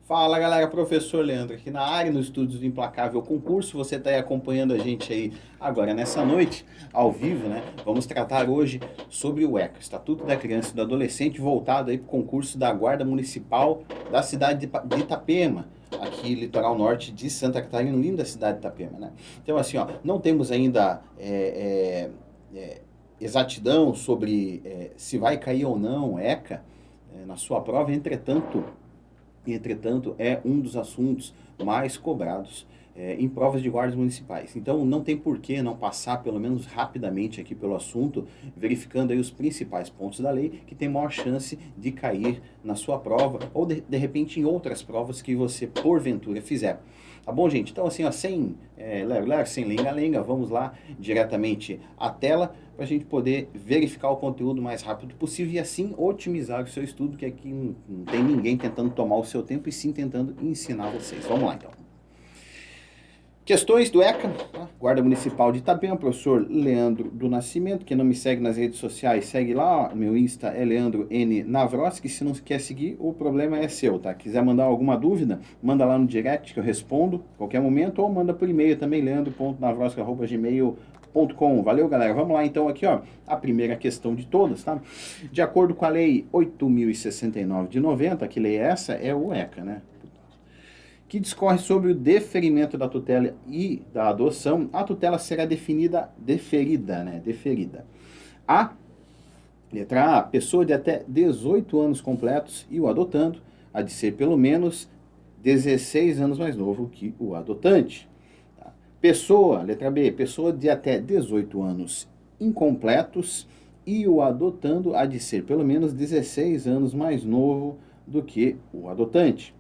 Fala galera, professor Leandro aqui na área, nos estudos do Implacável Concurso. Você está aí acompanhando a gente aí agora nessa noite, ao vivo, né? Vamos tratar hoje sobre o ECA, Estatuto da Criança e do Adolescente, voltado aí para o concurso da Guarda Municipal da cidade de Itapema, aqui litoral norte de Santa Catarina, linda cidade de Itapema, né? Então assim, ó, não temos ainda exatidão sobre se vai cair ou não o ECA na sua prova, entretanto, é um dos assuntos mais cobrados em provas de guardas municipais. Então, não tem por que não passar, pelo menos rapidamente aqui pelo assunto, verificando aí os principais pontos da lei que tem maior chance de cair na sua prova ou, de repente, em outras provas que você, porventura, fizer. Tá bom, gente? Então, assim, ó, sem ler, sem lenga-lenga, vamos lá diretamente à tela para a gente poder verificar o conteúdo o mais rápido possível e assim otimizar o seu estudo, que aqui não tem ninguém tentando tomar o seu tempo e sim tentando ensinar vocês. Vamos lá, então. Questões do ECA, tá? Guarda Municipal de Itapema, professor Leandro do Nascimento. Quem não me segue nas redes sociais, segue lá. Meu Insta é Leandro N. Navroski. Se não quer seguir, o problema é seu, tá? Quiser mandar alguma dúvida, manda lá no direct que eu respondo a qualquer momento, ou manda por e-mail também, leandro.navroski@gmail.com. Valeu, galera. Vamos lá, então, aqui, ó, a primeira questão de todas, tá? De acordo com a Lei 8.069 de 90, que lei é essa? É o ECA, né? Que discorre sobre o deferimento da tutela e da adoção, a tutela será deferida, né? Deferida. Letra A, pessoa de até 18 anos completos e o adotando há de ser pelo menos 16 anos mais novo que o adotante. Tá? Letra B, pessoa de até 18 anos incompletos e o adotando há de ser pelo menos 16 anos mais novo do que o adotante.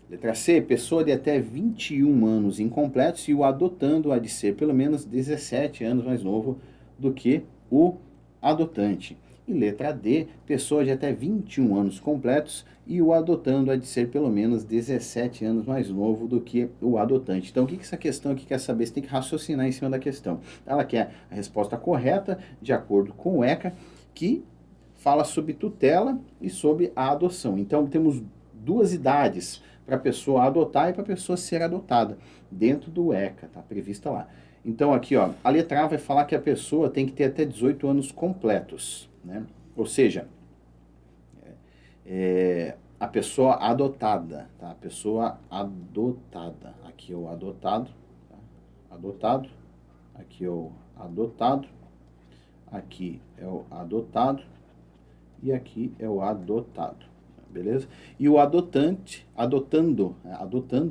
Letra C, pessoa de até 21 anos incompletos e o adotando há de ser pelo menos 17 anos mais novo do que o adotante. E letra D, pessoa de até 21 anos completos e o adotando há de ser pelo menos 17 anos mais novo do que o adotante. Então, o que essa questão aqui quer saber? Você tem que raciocinar em cima da questão. Ela quer a resposta correta, de acordo com o ECA, que fala sobre tutela e sobre a adoção. Então, temos duas idades para a pessoa adotar e para a pessoa ser adotada, dentro do ECA, tá prevista lá. Então aqui, ó, a letra A vai falar que a pessoa tem que ter até 18 anos completos, né? Ou seja, a pessoa adotada, tá? A pessoa adotada. Aqui é o adotado, tá? Adotado, aqui é o adotado, aqui é o adotado e aqui é o adotado. Beleza? E o adotando,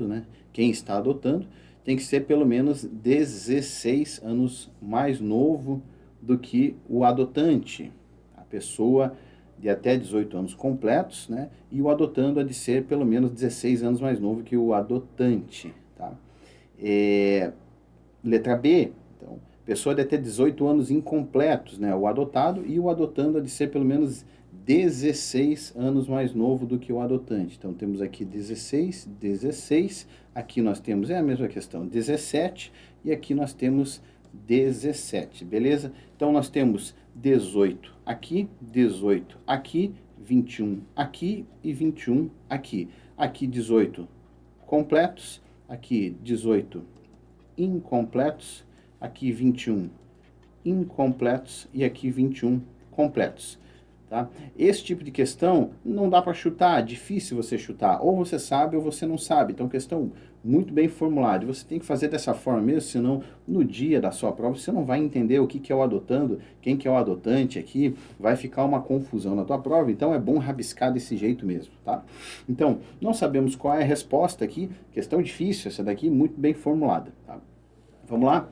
né? Quem está adotando tem que ser pelo menos 16 anos mais novo do que o adotante. A pessoa de até 18 anos completos, né? E o adotando há de ser pelo menos 16 anos mais novo que o adotante, tá? Letra B, então, pessoa de até 18 anos incompletos, né? O adotado e o adotando há de ser pelo menos 16 anos mais novo do que o adotante. Então, temos aqui 16, 16. Aqui nós temos, é a mesma questão, 17. E aqui nós temos 17, beleza? Então, nós temos 18 aqui, 18 aqui, 21 aqui e 21 aqui. Aqui 18 completos, aqui 18 incompletos, aqui 21 incompletos e aqui 21 completos. Tá? Esse tipo de questão não dá para chutar, é difícil você chutar. Ou você sabe ou você não sabe. Então, questão muito bem formulada. E você tem que fazer dessa forma mesmo, senão no dia da sua prova você não vai entender o que é o adotando, quem que é o adotante aqui, vai ficar uma confusão na tua prova. Então, é bom rabiscar desse jeito mesmo. Tá? Então, não sabemos qual é a resposta aqui. Questão difícil essa daqui, muito bem formulada. Tá? Vamos lá?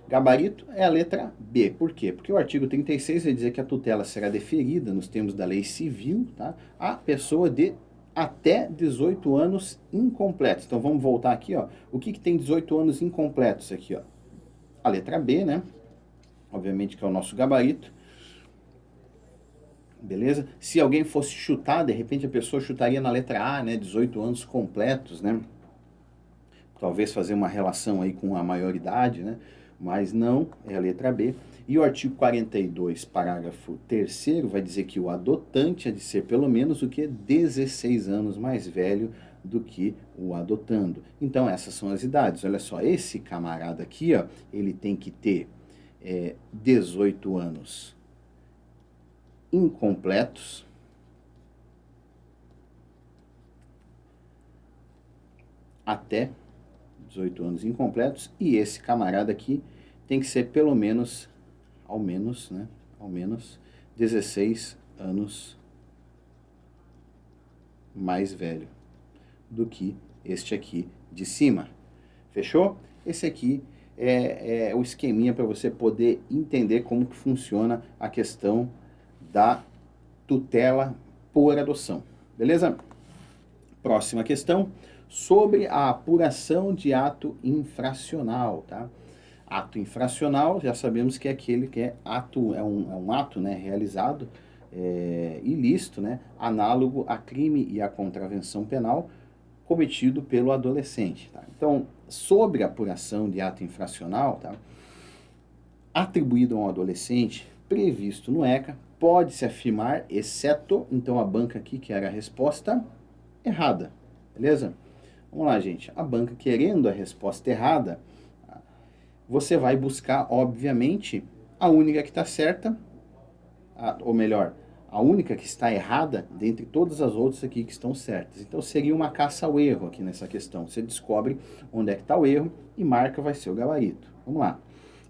Gabarito é a letra B. Por quê? Porque o artigo 36 vai dizer que a tutela será deferida, nos termos da lei civil, tá? A pessoa de até 18 anos incompletos. Então vamos voltar aqui, ó. O que tem 18 anos incompletos aqui, ó? A letra B, né? Obviamente que é o nosso gabarito. Beleza? Se alguém fosse chutar, de repente a pessoa chutaria na letra A, né? 18 anos completos, né? Talvez fazer uma relação aí com a maioridade, né? mas não, é a letra B. E o artigo 42, parágrafo 3º, vai dizer que o adotante é de ser pelo menos o que? 16 anos mais velho do que o adotando. Então, essas são as idades. Olha só, esse camarada aqui, ó, ele tem que ter 18 anos incompletos, até 18 anos incompletos, e esse camarada aqui tem que ser pelo menos, ao menos 16 anos mais velho do que este aqui de cima. Fechou? Esse aqui é o esqueminha para você poder entender como que funciona a questão da tutela por adoção. Beleza? Próxima questão, sobre a apuração de ato infracional, tá? Ato infracional, já sabemos que é aquele que é um ato, né, realizado ilícito, né, análogo a crime e a contravenção penal cometido pelo adolescente. Tá? Então, sobre a apuração de ato infracional, tá, atribuído a um adolescente, previsto no ECA, pode-se afirmar, exceto, então a banca aqui, que era a resposta errada, beleza? Vamos lá, gente. A banca querendo a resposta errada, você vai buscar, obviamente, a única que está certa, ou melhor, a única que está errada dentre todas as outras aqui que estão certas. Então seria uma caça ao erro aqui nessa questão. Você descobre onde é que está o erro e marca vai ser o gabarito. Vamos lá.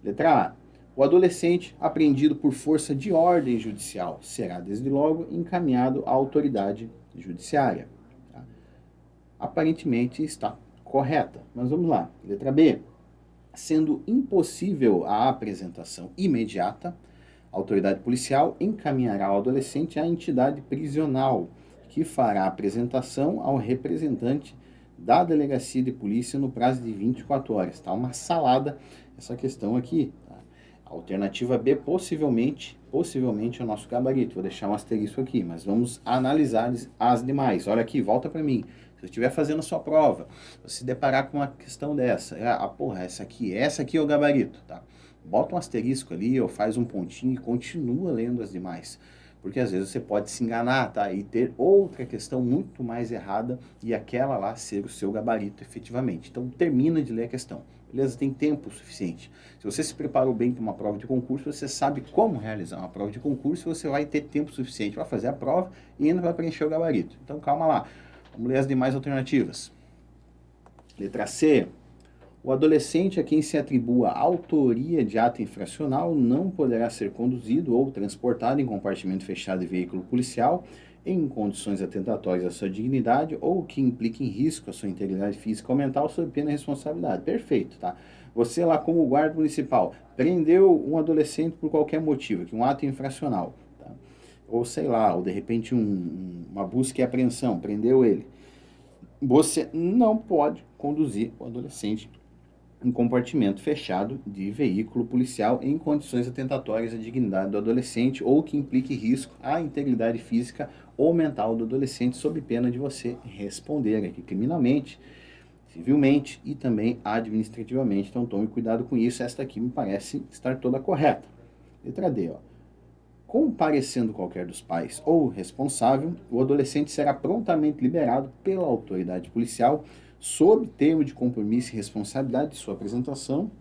Letra A. O adolescente apreendido por força de ordem judicial será, desde logo, encaminhado à autoridade judiciária. Tá? Aparentemente está correta, mas vamos lá. Letra B. Sendo impossível a apresentação imediata, a autoridade policial encaminhará o adolescente à entidade prisional, que fará a apresentação ao representante da delegacia de polícia no prazo de 24 horas. Tá uma salada essa questão aqui. Tá? A alternativa B, possivelmente é o nosso gabarito. Vou deixar um asterisco aqui, mas vamos analisar as demais. Olha aqui, volta para mim. Se você estiver fazendo a sua prova, você se deparar com uma questão dessa, essa aqui é o gabarito, tá? Bota um asterisco ali, ou faz um pontinho e continua lendo as demais. Porque às vezes você pode se enganar, tá? E ter outra questão muito mais errada e aquela lá ser o seu gabarito efetivamente. Então termina de ler a questão. Beleza? Tem tempo suficiente. Se você se preparou bem para uma prova de concurso, você sabe como realizar uma prova de concurso, você vai ter tempo suficiente para fazer a prova e ainda vai preencher o gabarito. Então calma lá. Vamos ler as demais alternativas. Letra C. O adolescente a quem se atribua a autoria de ato infracional não poderá ser conduzido ou transportado em compartimento fechado de veículo policial em condições atentatórias à sua dignidade ou que impliquem risco à sua integridade física ou mental sob pena de responsabilidade. Perfeito, tá? Você lá como guarda municipal prendeu um adolescente por qualquer motivo, que um ato infracional, tá? Ou sei lá, ou de repente uma busca e apreensão, prendeu ele. Você não pode conduzir o adolescente em compartimento fechado de veículo policial em condições atentatórias à dignidade do adolescente ou que implique risco à integridade física ou mental do adolescente, sob pena de você responder aqui criminalmente, civilmente e também administrativamente. Então tome cuidado com isso, esta aqui me parece estar toda correta. Letra D, ó. Comparecendo qualquer dos pais ou responsável, o adolescente será prontamente liberado pela autoridade policial sob termo de compromisso e responsabilidade de sua apresentação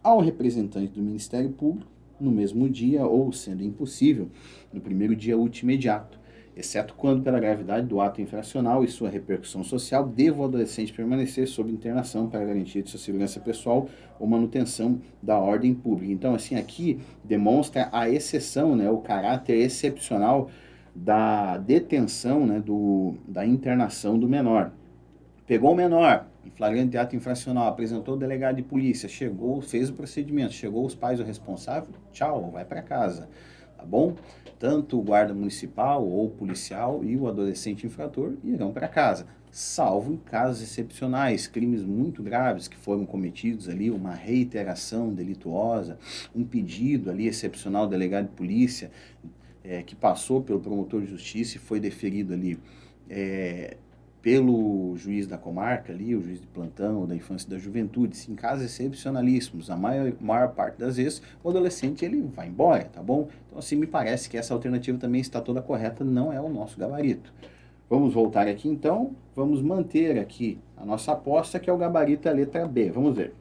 ao representante do Ministério Público no mesmo dia ou, sendo impossível, no primeiro dia útil imediato, exceto quando, pela gravidade do ato infracional e sua repercussão social, deva o adolescente permanecer sob internação para garantia de sua segurança pessoal ou manutenção da ordem pública. Então, assim, aqui demonstra a exceção, né, o caráter excepcional da detenção, né, da internação do menor. Pegou o menor, em flagrante de ato infracional, apresentou o delegado de polícia, chegou, fez o procedimento, chegou os pais do responsável, tchau, vai para casa, tá bom? Tanto o guarda municipal ou policial e o adolescente infrator irão para casa, salvo em casos excepcionais, crimes muito graves que foram cometidos ali, uma reiteração delituosa, um pedido ali excepcional do delegado de polícia, que passou pelo promotor de justiça e foi deferido ali, pelo juiz da comarca ali, o juiz de plantão, da infância e da juventude, se em casos excepcionalíssimos, a maior parte das vezes, o adolescente ele vai embora, tá bom? Então assim, me parece que essa alternativa também está toda correta, não é o nosso gabarito. Vamos voltar aqui então, vamos manter aqui a nossa aposta, que é o gabarito a letra B, vamos ver.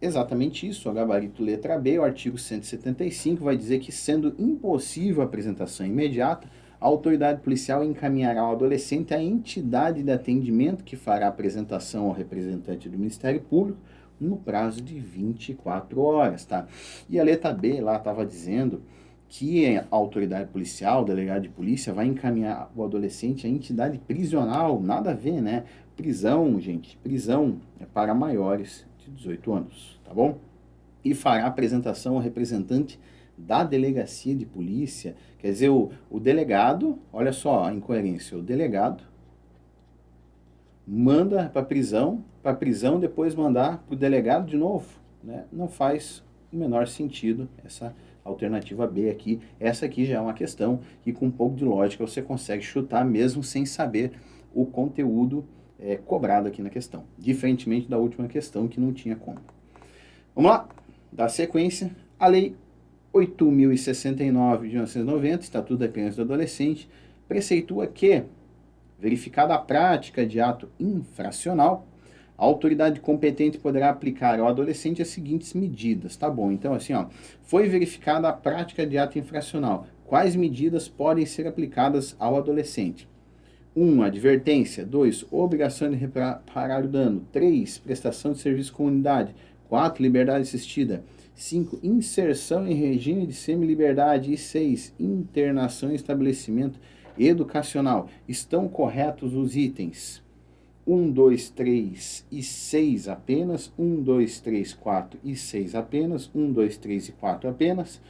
Exatamente isso, o gabarito letra B, o artigo 175 vai dizer que, sendo impossível a apresentação imediata, a autoridade policial encaminhará o adolescente à entidade de atendimento que fará a apresentação ao representante do Ministério Público no prazo de 24 horas, tá? E a letra B lá estava dizendo que a autoridade policial, o delegado de polícia, vai encaminhar o adolescente à entidade prisional, nada a ver, né? Prisão, gente, prisão é para maiores de 18 anos, tá bom? E fará a apresentação ao representante da delegacia de polícia, quer dizer, o delegado, olha só a incoerência, o delegado manda para prisão depois mandar para o delegado de novo, né? Não faz o menor sentido essa alternativa B aqui. Essa aqui já é uma questão que com um pouco de lógica você consegue chutar mesmo sem saber o conteúdo cobrado aqui na questão, diferentemente da última questão que não tinha como. Vamos lá, dar sequência, a lei 8.069 de 1990, Estatuto da Criança e do Adolescente, preceitua que, verificada a prática de ato infracional, a autoridade competente poderá aplicar ao adolescente as seguintes medidas. Tá bom, então assim, ó, foi verificada a prática de ato infracional. Quais medidas podem ser aplicadas ao adolescente? 1. Advertência. 2. Obrigação de reparar o dano. 3. Prestação de serviço à comunidade. 4. Liberdade assistida. 5. Inserção em regime de semi-liberdade. E 6. Internação em estabelecimento educacional. Estão corretos os itens 1, 2, 3 e 6 apenas? 1, 2, 3, 4 e 6 apenas? 1, 2, 3 e 4 apenas?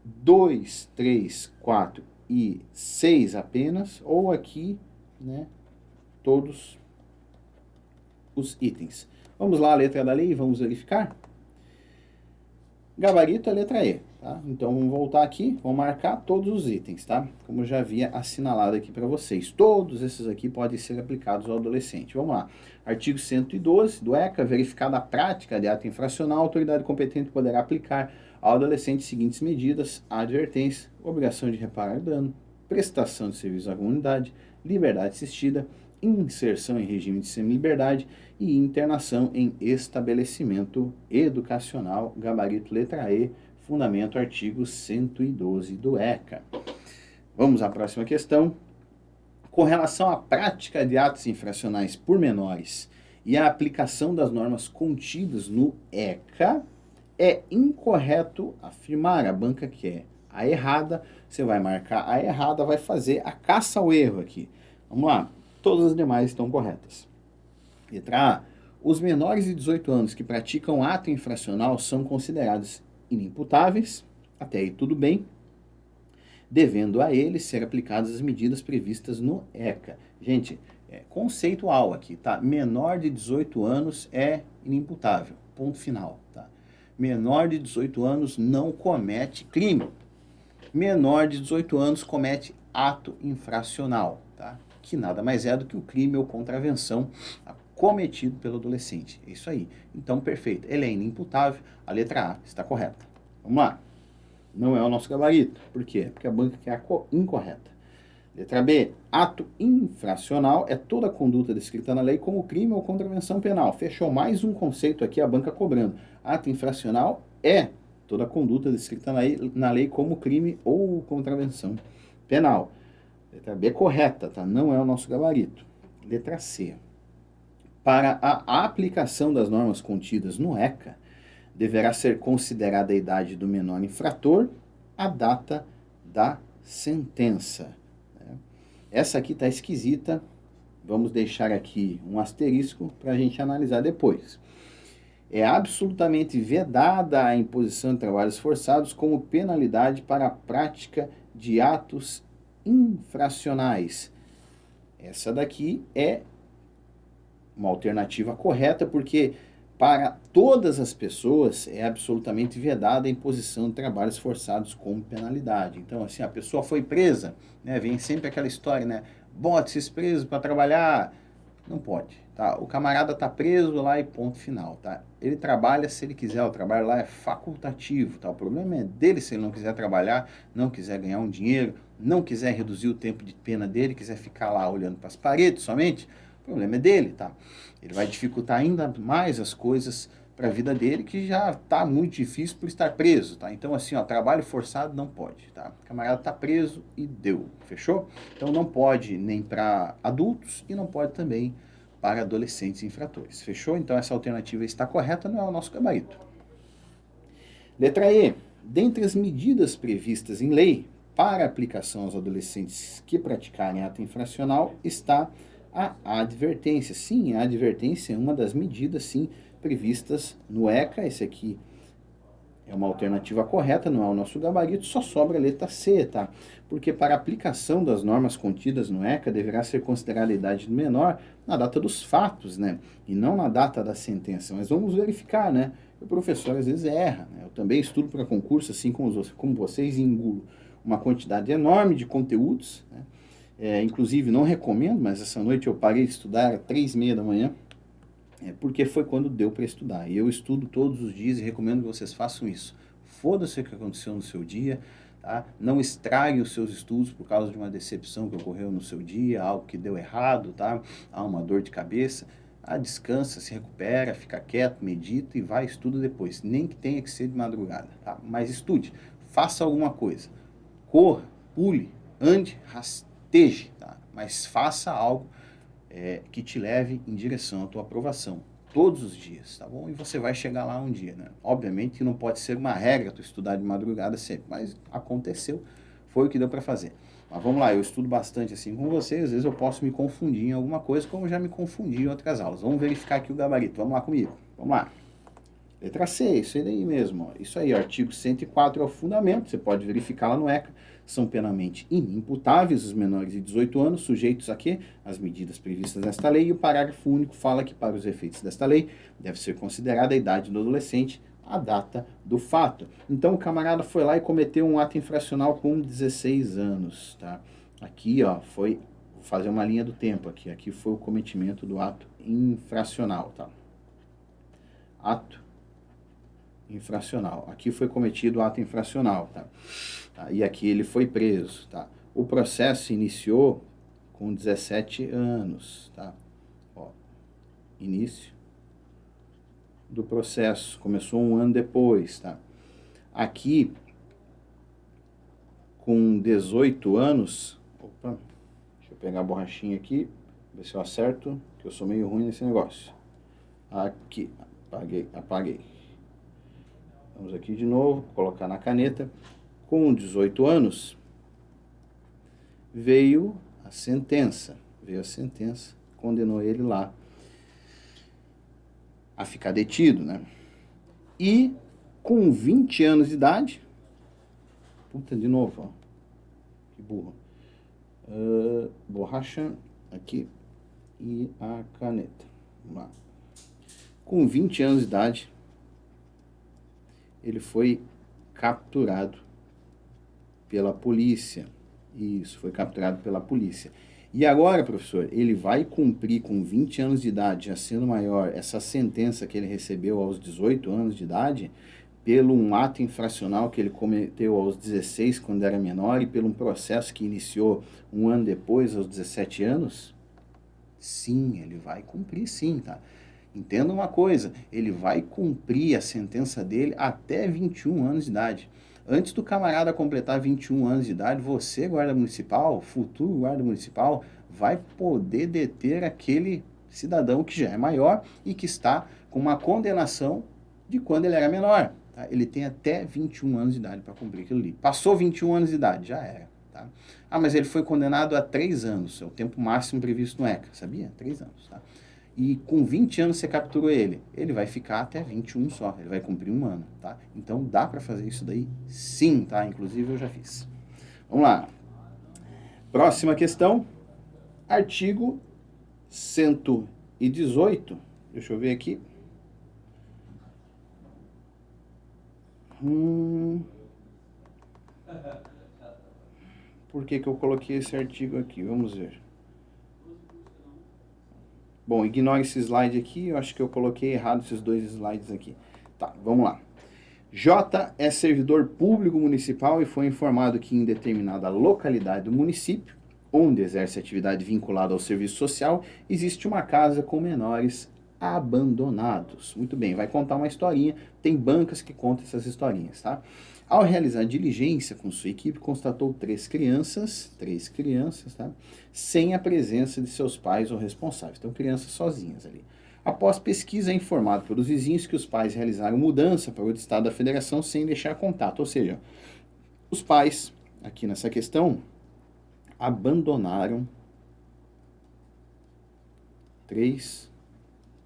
2, 3, 4 e 6 apenas? Ou aqui, né, todos os itens. Vamos lá, a letra da lei, vamos verificar. Gabarito é a letra E, tá? Então vamos voltar aqui, vamos marcar todos os itens, tá? Como eu já havia assinalado aqui para vocês. Todos esses aqui podem ser aplicados ao adolescente. Vamos lá. Artigo 112 do ECA, verificada a prática de ato infracional, a autoridade competente poderá aplicar ao adolescente seguintes medidas: advertência, obrigação de reparar o dano, prestação de serviço à comunidade, liberdade assistida, inserção em regime de semi-liberdade e internação em estabelecimento educacional, gabarito letra E, fundamento artigo 112 do ECA. Vamos à próxima questão. Com relação à prática de atos infracionais por menores e à aplicação das normas contidas no ECA, é incorreto afirmar. A banca quer a errada, você vai marcar a errada, vai fazer a caça ao erro aqui. Vamos lá. Todas as demais estão corretas. Letra A. Os menores de 18 anos que praticam ato infracional são considerados inimputáveis, até aí tudo bem, devendo a eles ser aplicadas as medidas previstas no ECA. Gente, é conceitual aqui, tá? Menor de 18 anos é inimputável, ponto final, tá? Menor de 18 anos não comete crime. Menor de 18 anos comete ato infracional, tá? Que nada mais é do que o crime ou contravenção cometido pelo adolescente. É isso aí. Então, perfeito. Ele é inimputável. A letra A está correta. Vamos lá. Não é o nosso gabarito. Por quê? Porque a banca quer a incorreta. Letra B. Ato infracional é toda conduta descrita na lei como crime ou contravenção penal. Fechou mais um conceito aqui, a banca cobrando. Ato infracional é toda conduta descrita na lei como crime ou contravenção penal. Letra B correta, tá? Não é o nosso gabarito. Letra C. Para a aplicação das normas contidas no ECA, deverá ser considerada a idade do menor infrator, a data da sentença. Essa aqui está esquisita, vamos deixar aqui um asterisco para a gente analisar depois. É absolutamente vedada a imposição de trabalhos forçados como penalidade para a prática de atos infracionais. Essa daqui é uma alternativa correta, porque para todas as pessoas é absolutamente vedada a imposição de trabalhos forçados como penalidade. Então, assim, a pessoa foi presa, né? Vem sempre aquela história, né? bote esses presos para trabalhar. Não pode, tá? O camarada tá preso lá e ponto final, tá? Ele trabalha se ele quiser, o trabalho lá é facultativo, tá? O problema é dele se ele não quiser trabalhar, não quiser ganhar um dinheiro, não quiser reduzir o tempo de pena dele, quiser ficar lá olhando para as paredes somente, o problema é dele, tá? Ele vai dificultar ainda mais as coisas para a vida dele, que já tá muito difícil por estar preso, tá? Então, assim, ó, trabalho forçado não pode, tá? O camarada tá preso e deu, fechou? Então, não pode nem para adultos e não pode também para adolescentes infratores, fechou? Então, essa alternativa está correta, não é o nosso gabarito. Letra E. Dentre as medidas previstas em lei para aplicação aos adolescentes que praticarem ato infracional está a advertência. Sim, a advertência é uma das medidas, sim, previstas no ECA. Esse aqui é uma alternativa correta, não é o nosso gabarito, só sobra a letra C, tá? Porque para a aplicação das normas contidas no ECA deverá ser considerada a idade do menor na data dos fatos, né? E não na data da sentença. Mas vamos verificar, né? O professor às vezes erra, né? Eu também estudo para concurso, assim como vocês, e engulo uma quantidade enorme de conteúdos, né? Inclusive, não recomendo, mas essa noite eu parei de estudar às 3h30 da manhã, porque foi quando deu para estudar. E eu estudo todos os dias e recomendo que vocês façam isso. Foda-se o que aconteceu no seu dia, tá? Não estrague os seus estudos por causa de uma decepção que ocorreu no seu dia, algo que deu errado, tá? Há uma dor de cabeça. Descansa, se recupera, fica quieto, medita e vai estuda depois. Nem que tenha que ser de madrugada, tá? Mas estude, faça alguma coisa. Corra, pule, ande, rasteje, tá? Mas faça algo que te leve em direção à tua aprovação. Todos os dias, tá bom? E você vai chegar lá um dia, né? Obviamente que não pode ser uma regra tu estudar de madrugada sempre, mas aconteceu, foi o que deu para fazer. Mas vamos lá, eu estudo bastante assim com vocês, às vezes eu posso me confundir em alguma coisa, como eu já me confundi em outras aulas. Vamos verificar aqui o gabarito, vamos lá comigo, vamos lá. Letra C, isso aí mesmo. Ó. Isso aí, artigo 104 é o fundamento, você pode verificar lá no ECA. São penalmente inimputáveis os menores de 18 anos, sujeitos a quê? As medidas previstas nesta lei. E o parágrafo único fala que, para os efeitos desta lei, deve ser considerada a idade do adolescente a data do fato. Então, o camarada foi lá e cometeu um ato infracional com 16 anos, tá? Aqui, ó, foi, vou fazer uma linha do tempo aqui. Aqui foi o cometimento do ato infracional, tá? Ato infracional. Aqui foi cometido ato infracional, tá? E aqui ele foi preso, tá? O processo se iniciou com 17 anos, tá? Ó, início do processo, começou um ano depois, tá? Aqui, com 18 anos, opa, deixa eu pegar a borrachinha aqui, ver se eu acerto, que eu sou meio ruim nesse negócio. Aqui, apaguei. Vamos aqui de novo, colocar na caneta. Com 18 anos, veio a sentença, condenou ele lá a ficar detido, né? E com 20 anos de idade, puta, de novo, ó, que burro, borracha aqui e a caneta, vamos lá. Com 20 anos de idade, ele foi capturado pela polícia. Isso, foi capturado pela polícia. E agora, professor, ele vai cumprir com 20 anos de idade, já sendo maior, essa sentença que ele recebeu aos 18 anos de idade, pelo um ato infracional que ele cometeu aos 16, quando era menor, e pelo um processo que iniciou um ano depois, aos 17 anos? Sim, ele vai cumprir sim, tá? Entenda uma coisa, ele vai cumprir a sentença dele até 21 anos de idade. Antes do camarada completar 21 anos de idade, você, guarda municipal, futuro guarda municipal, vai poder deter aquele cidadão que já é maior e que está com uma condenação de quando ele era menor. Tá? Ele tem até 21 anos de idade para cumprir aquilo ali. Passou 21 anos de idade, já era. Tá? Mas ele foi condenado a 3 anos, é o tempo máximo previsto no ECA, sabia? 3 anos. Tá? E com 20 anos você capturou ele, ele vai ficar até 21 só, ele vai cumprir um ano, tá? Então dá para fazer isso daí? Sim, tá? Inclusive eu já fiz. Vamos lá. Próxima questão, artigo 118, deixa eu ver aqui. Por que eu coloquei esse artigo aqui? Vamos ver. Bom, ignore esse slide aqui, eu acho que eu coloquei errado esses dois slides aqui. Tá, vamos lá. J é servidor público municipal e foi informado que em determinada localidade do município, onde exerce atividade vinculada ao serviço social, existe uma casa com menores abandonados. Muito bem, vai contar uma historinha, tem bancas que contam essas historinhas, tá? Ao realizar diligência com sua equipe, constatou três crianças, tá? Sem a presença de seus pais ou responsáveis. Então, crianças sozinhas ali. Após pesquisa, é informado pelos vizinhos que os pais realizaram mudança para outro estado da federação sem deixar contato. Ou seja, os pais, aqui nessa questão, abandonaram três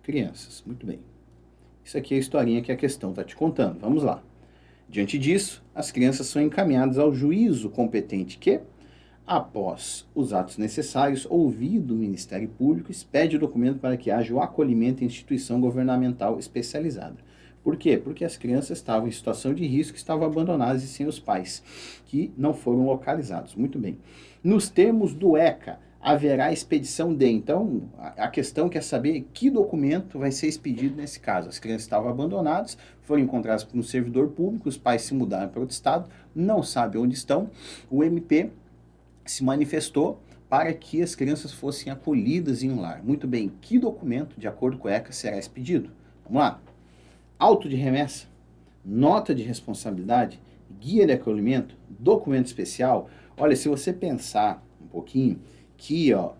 crianças. Muito bem. Isso aqui é a historinha que a questão está te contando. Vamos lá. Diante disso, as crianças são encaminhadas ao juízo competente que, após os atos necessários, ouvido o Ministério Público, expede o documento para que haja o acolhimento em instituição governamental especializada. Por quê? Porque as crianças estavam em situação de risco, estavam abandonadas e sem os pais, que não foram localizados. Muito bem. Nos termos do ECA, haverá expedição de. Então, a questão quer saber que documento vai ser expedido nesse caso. As crianças estavam abandonadas, foram encontradas por um servidor público, os pais se mudaram para outro estado, não sabem onde estão, o MP se manifestou para que as crianças fossem acolhidas em um lar. Muito bem, que documento, de acordo com o ECA, será expedido? Vamos lá. Auto de remessa, nota de responsabilidade, guia de acolhimento, documento especial. Olha, se você pensar um pouquinho, que ó,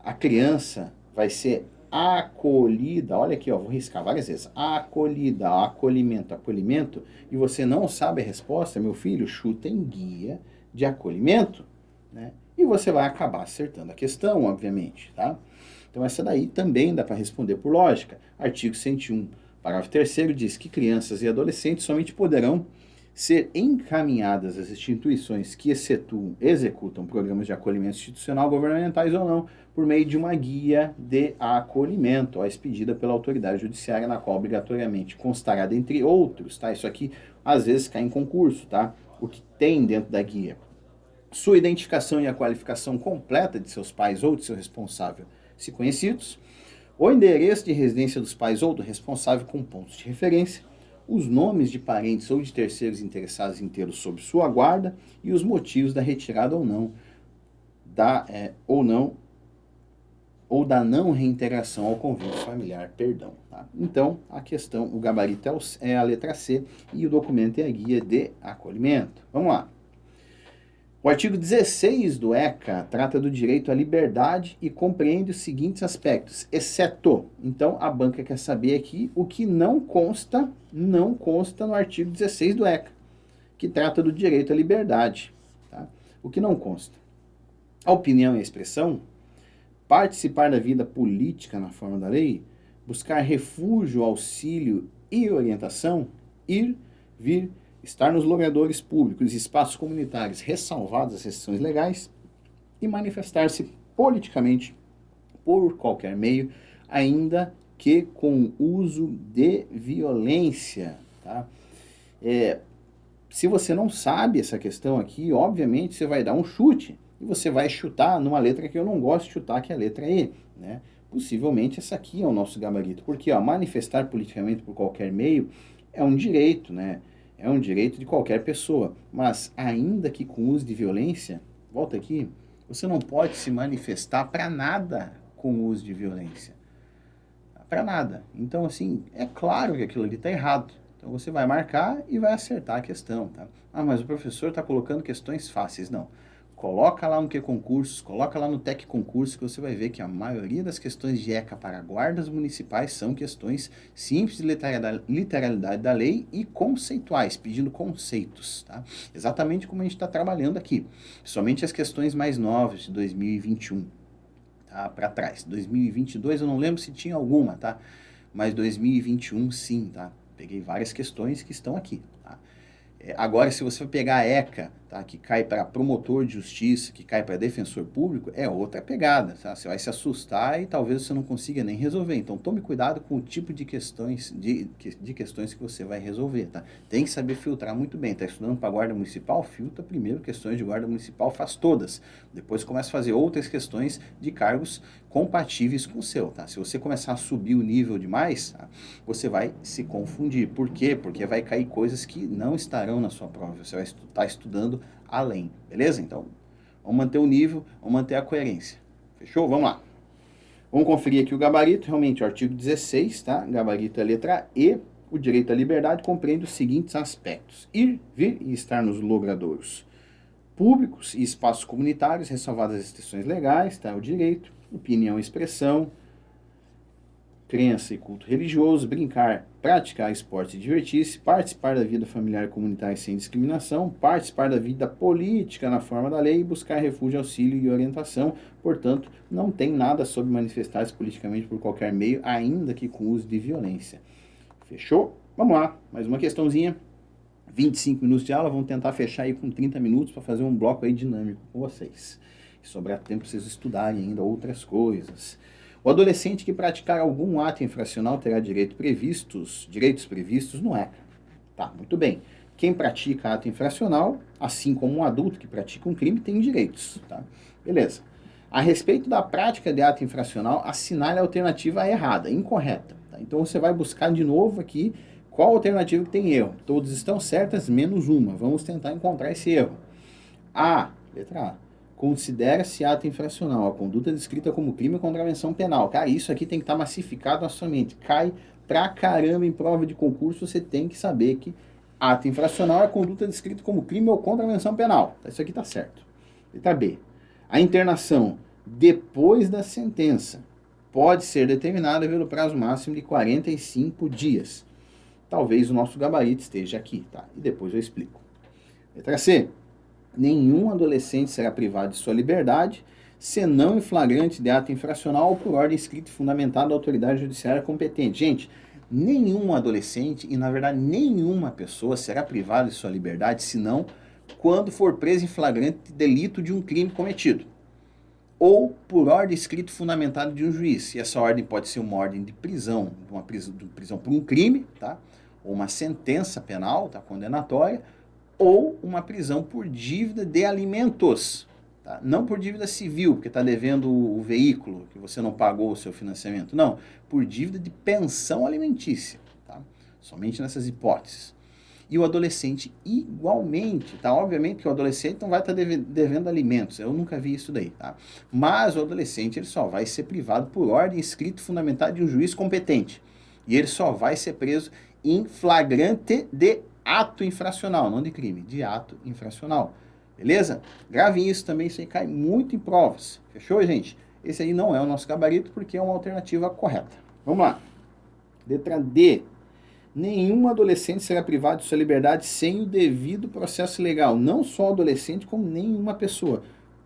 a criança vai ser acolhida, olha aqui, ó, vou riscar várias vezes, acolhida, acolhimento, e você não sabe a resposta, meu filho, chuta em guia de acolhimento, né? E você vai acabar acertando a questão, obviamente, tá? Então essa daí também dá para responder por lógica. Artigo 101, parágrafo 3º diz que crianças e adolescentes somente poderão ser encaminhadas às instituições que executam programas de acolhimento institucional, governamentais ou não, por meio de uma guia de acolhimento, ó, expedida pela autoridade judiciária, na qual obrigatoriamente constará, dentre outros, tá? Isso aqui às vezes cai em concurso, tá? O que tem dentro da guia? Sua identificação e a qualificação completa de seus pais ou de seu responsável, se conhecidos, o endereço de residência dos pais ou do responsável com pontos de referência, os nomes de parentes ou de terceiros interessados em tê-los sob sua guarda e os motivos da retirada ou não, ou da não reintegração ao convívio familiar, perdão. Tá? Então, a questão, o gabarito é a letra C e o documento é a guia de acolhimento. Vamos lá. O artigo 16 do ECA trata do direito à liberdade e compreende os seguintes aspectos, exceto, então a banca quer saber aqui o que não consta no artigo 16 do ECA, que trata do direito à liberdade. Tá? O que não consta? A opinião e a expressão, participar da vida política na forma da lei, buscar refúgio, auxílio e orientação, ir, vir, estar nos logradouros públicos e espaços comunitários ressalvadas as restrições legais e manifestar-se politicamente por qualquer meio, ainda que com uso de violência. Tá? Se você não sabe essa questão aqui, obviamente você vai dar um chute e você vai chutar numa letra que eu não gosto de chutar, que é a letra E, né? Possivelmente essa aqui é o nosso gabarito, porque ó, manifestar politicamente por qualquer meio é um direito, né? É um direito de qualquer pessoa, mas ainda que com uso de violência, volta aqui, você não pode se manifestar para nada com o uso de violência. Para nada. Então, assim, é claro que aquilo ali está errado. Então, você vai marcar e vai acertar a questão, tá? Ah, mas o professor está colocando questões fáceis. Não. Coloca lá no Q-Concursos, coloca lá no Tec Concurso, que você vai ver que a maioria das questões de ECA para guardas municipais são questões simples de literalidade da lei e conceituais, pedindo conceitos, tá? Exatamente como a gente está trabalhando aqui. Somente as questões mais novas de 2021, tá? Para trás. 2022 eu não lembro se tinha alguma, tá? Mas 2021 sim, tá? Peguei várias questões que estão aqui, tá? Agora, se você pegar a ECA tá? Que cai para promotor de justiça, que cai para defensor público, é outra pegada, tá? Você vai se assustar e talvez você não consiga nem resolver. Então tome cuidado com o tipo de questões, de questões que você vai resolver, tá? Tem que saber filtrar muito bem. Está estudando para guarda municipal? Filtra primeiro questões de guarda municipal, faz todas. Depois começa a fazer outras questões de cargos compatíveis com o seu, tá? Se você começar a subir o nível demais, tá? Você vai se confundir. Por quê? Porque vai cair coisas que não estarão na sua prova. Você vai estar estudando além, beleza? Então, vamos manter o nível, vamos manter a coerência. Fechou? Vamos lá. Vamos conferir aqui o gabarito, realmente o artigo 16, tá? Gabarito é a letra E. O direito à liberdade compreende os seguintes aspectos: ir, vir e estar nos logradouros públicos e espaços comunitários, ressalvadas as restrições legais, tá? O direito, opinião e expressão, crença e culto religioso, brincar, praticar esporte e divertir-se, participar da vida familiar e comunitária sem discriminação, participar da vida política na forma da lei e buscar refúgio, auxílio e orientação. Portanto, não tem nada sobre manifestar-se politicamente por qualquer meio, ainda que com uso de violência. Fechou? Vamos lá, mais uma questãozinha. 25 minutos de aula, vamos tentar fechar aí com 30 minutos para fazer um bloco aí dinâmico com vocês. E sobrar tempo para vocês estudarem ainda outras coisas. O adolescente que praticar algum ato infracional terá direitos previstos no ECA. Tá, muito bem. Quem pratica ato infracional, assim como um adulto que pratica um crime, tem direitos, tá? Beleza. A respeito da prática de ato infracional, assinale a alternativa errada, incorreta. Tá? Então você vai buscar de novo aqui qual alternativa que tem erro. Todas estão certas, menos uma. Vamos tentar encontrar esse erro. A, letra A. Considera-se ato infracional a conduta descrita como crime ou contravenção penal. Cara, isso aqui tem que estar massificado na sua mente. Cai pra caramba em prova de concurso, você tem que saber que ato infracional é a conduta descrita como crime ou contravenção penal. Isso aqui tá certo. Letra B. A internação depois da sentença pode ser determinada pelo prazo máximo de 45 dias. Talvez o nosso gabarito esteja aqui, tá? E depois eu explico. Letra C. Nenhum adolescente será privado de sua liberdade, senão em flagrante de ato infracional ou por ordem escrita e fundamentada da autoridade judiciária competente. Gente, nenhum adolescente e, na verdade, nenhuma pessoa será privada de sua liberdade, senão quando for preso em flagrante de delito de um crime cometido, ou por ordem escrita e fundamentada de um juiz. E essa ordem pode ser uma ordem de prisão, de prisão por um crime, tá? Ou uma sentença penal, tá? Condenatória, ou uma prisão por dívida de alimentos, tá? Não por dívida civil, porque está devendo o veículo, que você não pagou o seu financiamento. Não, por dívida de pensão alimentícia, tá? Somente nessas hipóteses. E o adolescente igualmente, tá? Obviamente que o adolescente não vai estar devendo alimentos, eu nunca vi isso daí, tá? Mas o adolescente ele só vai ser privado por ordem escrita e fundamentada de um juiz competente. E ele só vai ser preso em flagrante de ato infracional, não de crime, de ato infracional. Beleza? Gravem isso também, isso aí cai muito em provas. Fechou, gente? Esse aí não é o nosso gabarito porque é uma alternativa correta. Vamos lá. Letra D. Nenhum adolescente será privado de sua liberdade sem o devido processo legal. Não só o adolescente, como nenhuma pessoa.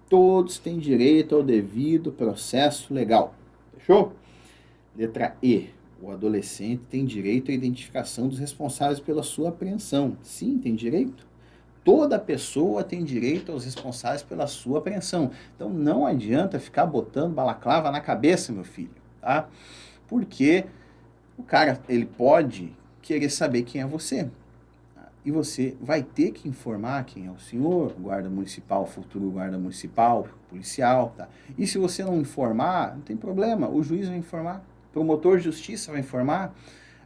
Todos têm direito ao devido processo legal. Fechou? Letra E. O adolescente tem direito à identificação dos responsáveis pela sua apreensão. Sim, tem direito. Toda pessoa tem direito aos responsáveis pela sua apreensão. Então não adianta ficar botando balaclava na cabeça, meu filho, tá? Porque o cara, ele pode querer saber quem é você. E você vai ter que informar quem é o senhor, guarda municipal, futuro guarda municipal, policial, tá? E se você não informar, não tem problema, o juiz vai informar. Promotor de justiça vai informar,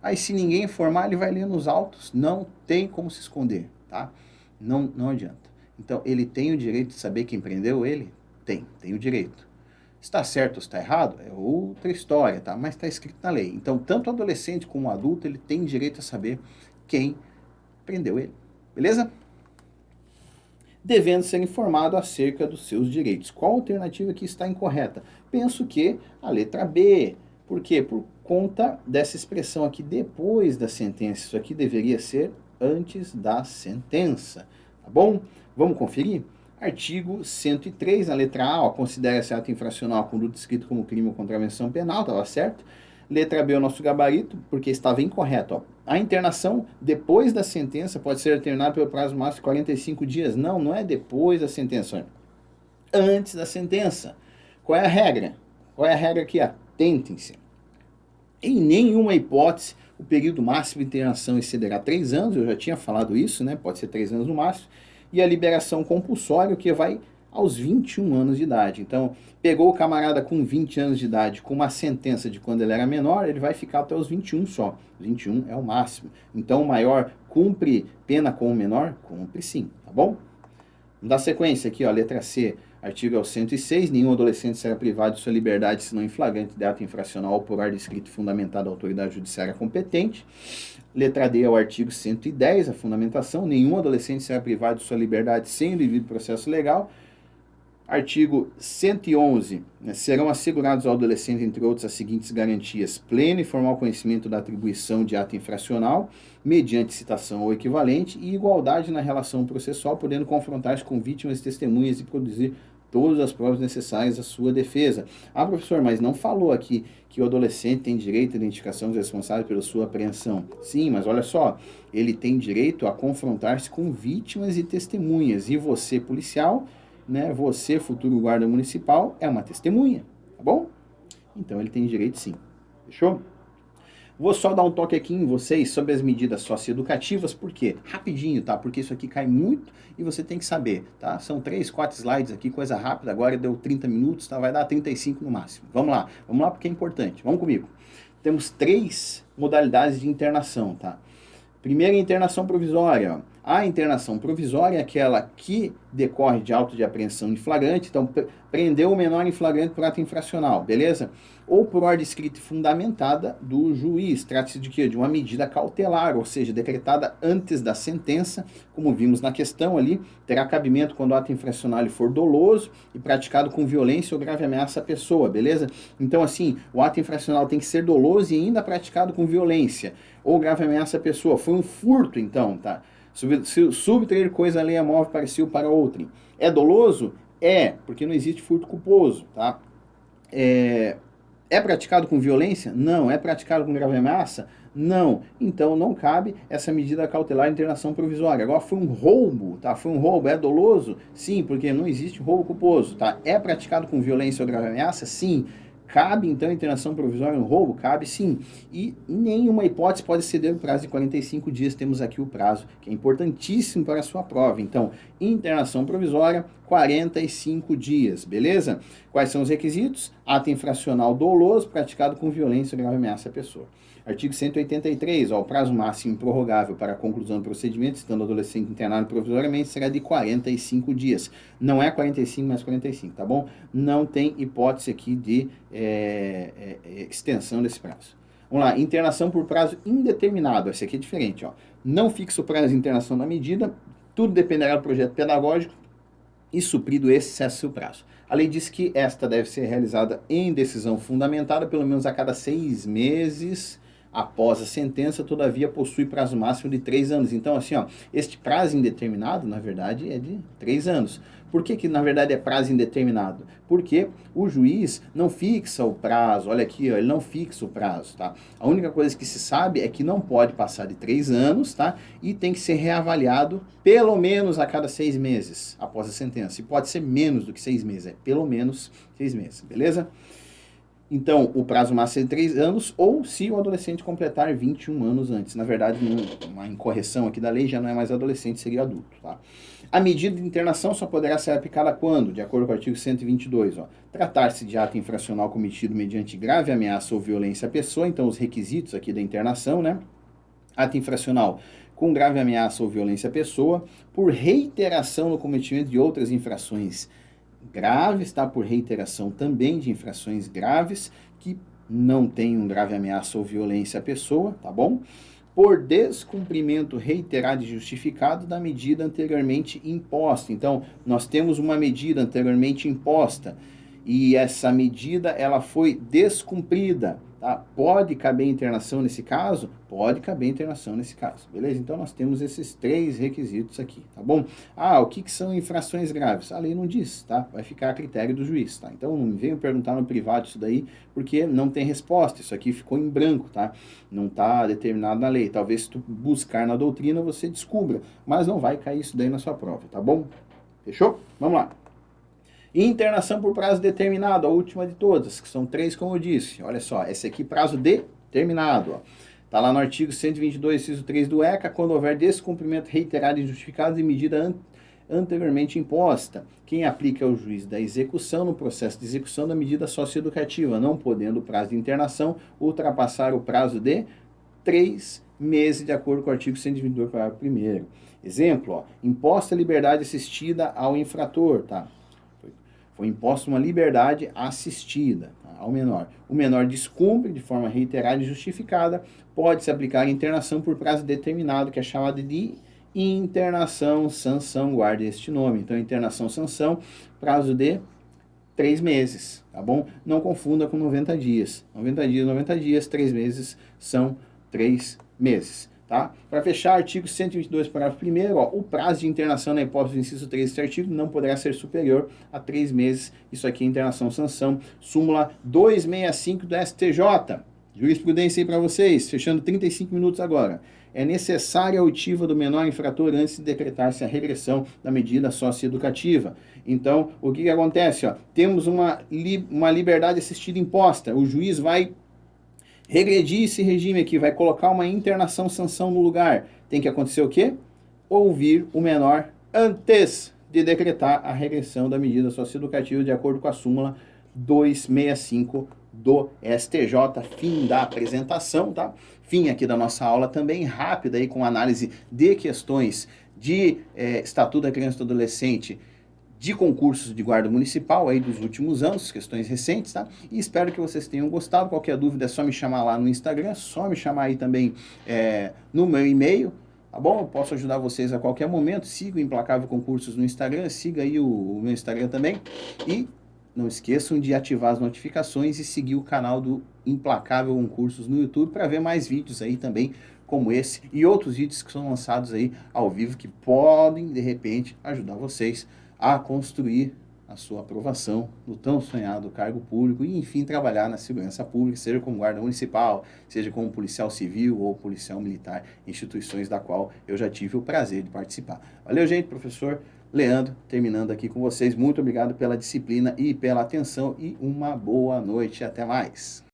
aí se ninguém informar, ele vai ler nos autos, não tem como se esconder, tá? Não adianta. Então, ele tem o direito de saber quem prendeu ele? Tem o direito. Está certo ou está errado? É outra história, tá? Mas está escrito na lei. Então, tanto o adolescente como o adulto, ele tem direito a saber quem prendeu ele. Beleza? Devendo ser informado acerca dos seus direitos. Qual alternativa aqui está incorreta? Penso que a letra B. Por quê? Por conta dessa expressão aqui, depois da sentença. Isso aqui deveria ser antes da sentença. Tá bom? Vamos conferir? Artigo 103, na letra A, considera-se ato infracional a conduta escrita como crime ou contravenção penal, estava certo? Letra B é o nosso gabarito, porque estava incorreto. Ó. A internação depois da sentença pode ser determinada pelo prazo máximo de 45 dias. Não, não é depois da sentença. Antes da sentença. Qual é a regra? Qual é a regra aqui? Atentem-se. Em nenhuma hipótese, o período máximo de internação excederá 3 anos, eu já tinha falado isso, né? Pode ser 3 anos no máximo, e a liberação compulsória, que vai aos 21 anos de idade. Então, pegou o camarada com 20 anos de idade, com uma sentença de quando ele era menor, ele vai ficar até os 21 só. 21 é o máximo. Então, o maior cumpre pena com o menor? Cumpre sim, tá bom? Vamos dar sequência aqui, ó, letra C. Artigo 106, nenhum adolescente será privado de sua liberdade senão em flagrante de ato infracional ou por ordem escrita e fundamentada da autoridade judiciária competente. Letra D é o artigo 110, a fundamentação, nenhum adolescente será privado de sua liberdade sem o devido processo legal. Artigo 111, né, serão assegurados ao adolescente, entre outros, as seguintes garantias: pleno e formal conhecimento da atribuição de ato infracional, mediante citação ou equivalente, e igualdade na relação processual, podendo confrontar-se com vítimas e testemunhas e produzir todas as provas necessárias à sua defesa. Ah, professor, mas não falou aqui que o adolescente tem direito à identificação dos responsáveis pela sua apreensão. Sim, mas olha só, ele tem direito a confrontar-se com vítimas e testemunhas, e você, policial, né, você, futuro guarda municipal, é uma testemunha, tá bom? Então ele tem direito sim. Fechou? Vou só dar um toque aqui em vocês sobre as medidas socioeducativas, por quê? Rapidinho, tá? Porque isso aqui cai muito e você tem que saber, tá? São 3, 4 slides aqui, coisa rápida, agora deu 30 minutos, tá? Vai dar 35 no máximo. Vamos lá porque é importante. Vamos comigo. Temos 3 modalidades de internação, tá? Primeira, internação provisória, ó. A internação provisória é aquela que decorre de auto de apreensão em flagrante, então prendeu o menor em flagrante por ato infracional, beleza? Ou por ordem escrita e fundamentada do juiz. Trata-se de quê? De uma medida cautelar, ou seja, decretada antes da sentença, como vimos na questão ali, terá cabimento quando o ato infracional for doloso e praticado com violência ou grave ameaça à pessoa, beleza? Então, assim, o ato infracional tem que ser doloso e ainda praticado com violência ou grave ameaça à pessoa. Foi um furto, então, tá? Subtrair coisa alheia móvel parecido para outrem. É doloso? É, porque não existe furto culposo, tá? É praticado com violência? Não. É praticado com grave ameaça? Não. Então não cabe essa medida cautelar de internação provisória. Agora foi um roubo, tá? Foi um roubo, é doloso? Sim, porque não existe roubo culposo, tá? É praticado com violência ou grave ameaça? Sim. Cabe, então, internação provisória no roubo? Cabe, sim. E nenhuma hipótese pode exceder o prazo de 45 dias. Temos aqui o prazo, que é importantíssimo para a sua prova. Então, internação provisória, 45 dias, beleza? Quais são os requisitos? Ato infracional doloso, praticado com violência ou grave ameaça à pessoa. Artigo 183, ó, o prazo máximo improrrogável para a conclusão do procedimento, estando o adolescente internado provisoriamente, será de 45 dias. Não é 45, mas 45, tá bom? Não tem hipótese aqui de extensão desse prazo. Vamos lá, internação por prazo indeterminado. Esse aqui é diferente, ó. Não fixa o prazo de internação na medida, tudo dependerá do projeto pedagógico e suprido esse excesso do prazo. A lei diz que esta deve ser realizada em decisão fundamentada pelo menos a cada 6 meses após a sentença, todavia possui prazo máximo de 3 anos. Então, assim, ó, este prazo indeterminado, na verdade, é de 3 anos. Por que, na verdade, é prazo indeterminado? Porque o juiz não fixa o prazo, olha aqui, ó, ele não fixa o prazo, tá? A única coisa que se sabe é que não pode passar de 3 anos, tá? E tem que ser reavaliado pelo menos a cada 6 meses após a sentença. E pode ser menos do que 6 meses, é pelo menos 6 meses, beleza? Então, o prazo máximo é de 3 anos, ou se o adolescente completar 21 anos antes. Na verdade, uma incorreção aqui da lei, já não é mais adolescente, seria adulto, tá? A medida de internação só poderá ser aplicada quando? De acordo com o artigo 122, ó. Tratar-se de ato infracional cometido mediante grave ameaça ou violência à pessoa, então os requisitos aqui da internação, né? Ato infracional com grave ameaça ou violência à pessoa, por reiteração no cometimento de outras infrações graves, tá? Por reiteração também de infrações graves que não tenham grave ameaça ou violência à pessoa, tá bom? Por descumprimento reiterado e justificado da medida anteriormente imposta. Então, nós temos uma medida anteriormente imposta e essa medida ela foi descumprida. Tá? Pode caber internação nesse caso? Pode caber internação nesse caso, beleza? Então nós temos esses 3 requisitos aqui, tá bom? O que são infrações graves? A lei não diz, tá? Vai ficar a critério do juiz, tá? Então não me venham perguntar no privado isso daí, porque não tem resposta, isso aqui ficou em branco, tá? Não está determinado na lei. Talvez se tu buscar na doutrina você descubra, mas não vai cair isso daí na sua prova, tá bom? Fechou? Vamos lá. Internação por prazo determinado, a última de todas, que são 3, como eu disse. Olha só, esse aqui prazo determinado, ó. Está lá no artigo 122, inciso 3 do ECA, quando houver descumprimento reiterado e injustificado de medida anteriormente imposta. Quem aplica é o juiz da execução no processo de execução da medida socioeducativa, não podendo o prazo de internação ultrapassar o prazo de 3 meses, de acordo com o artigo 122, parágrafo 1º. Exemplo, ó, imposta liberdade assistida ao infrator, tá? Foi imposta uma liberdade assistida, tá, ao menor. O menor descumpre de forma reiterada e justificada, pode-se aplicar internação por prazo determinado, que é chamada de internação sanção, guarde este nome. Então, internação sanção, prazo de 3 meses, tá bom? Não confunda com 90 dias. 90 dias, 3 meses são 3 meses. Tá? Para fechar, artigo 122, parágrafo 1º, ó, o prazo de internação na hipótese do inciso 3 deste artigo não poderá ser superior a 3 meses. Isso aqui é internação sanção. Súmula 265 do STJ. Jurisprudência aí para vocês, fechando 35 minutos agora. É necessária a oitiva do menor infrator antes de decretar-se a regressão da medida socioeducativa. Então, o que acontece? Ó? Temos uma liberdade assistida imposta. O juiz vai regredir esse regime aqui, vai colocar uma internação sanção no lugar. Tem que acontecer o quê? Ouvir o menor antes de decretar a regressão da medida socioeducativa de acordo com a súmula 265 do STJ. Fim da apresentação, tá? Fim aqui da nossa aula também, rápida aí com análise de questões de Estatuto da Criança e do Adolescente, de concursos de guarda municipal aí dos últimos anos, questões recentes, tá? E espero que vocês tenham gostado. Qualquer dúvida é só me chamar lá no Instagram, só me chamar aí também no meu e-mail, tá bom? Eu posso ajudar vocês a qualquer momento. Siga o Implacável Concursos no Instagram, siga aí o meu Instagram também. E não esqueçam de ativar as notificações e seguir o canal do Implacável Concursos no YouTube para ver mais vídeos aí também como esse e outros vídeos que são lançados aí ao vivo que podem, de repente, ajudar vocês a construir a sua aprovação no tão sonhado cargo público e, enfim, trabalhar na segurança pública, seja como guarda municipal, seja como policial civil ou policial militar, instituições da qual eu já tive o prazer de participar. Valeu, gente, professor Leandro, terminando aqui com vocês. Muito obrigado pela disciplina e pela atenção e uma boa noite. Até mais.